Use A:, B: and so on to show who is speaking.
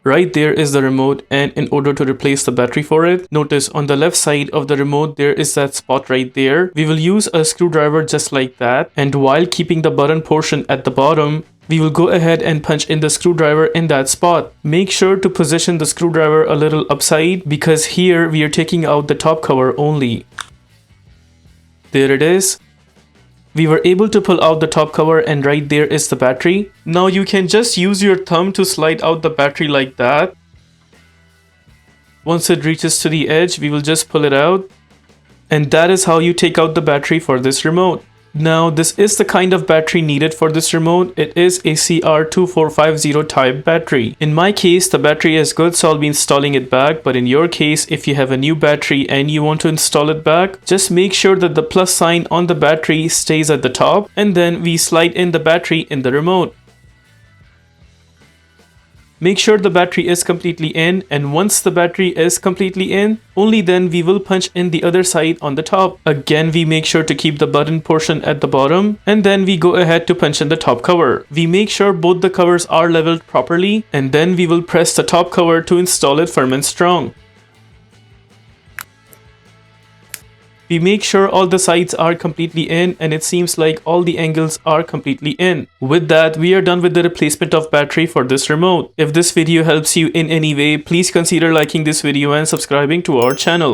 A: Right there is the remote, and in order to replace the battery for it, notice on the left side of the remote there is that spot right there. We will use a screwdriver just like that, and while keeping the button portion at the bottom, we will go ahead and punch in the screwdriver in that spot. Make sure to position the screwdriver a little upside because here we are taking out the top cover only. There it is. We were able to pull out the top cover, and right there is the battery. Now you can just use your thumb to slide out the battery like that. Once it reaches to the edge, we will just pull it out. And that is how you take out the battery for this remote. Now this is the kind of battery needed for this remote. It is a CR2450 type battery. In my case, the battery is good, so I'll be installing it back. But in your case, if you have a new battery and you want to install it back, just make sure that the plus sign on the battery stays at the top, and then we slide in the battery in the remote. Make sure the battery is completely in, and once the battery is completely in, only then we will punch in the other side on the top. Again, we make sure to keep the button portion at the bottom, and then we go ahead to punch in the top cover. We make sure both the covers are leveled properly, and then we will press the top cover to install it firm and strong. We make sure all the sides are completely in, and it seems like all the angles are completely in. With that, we are done with the replacement of battery for this remote. If this video helps you in any way, please consider liking this video and subscribing to our channel.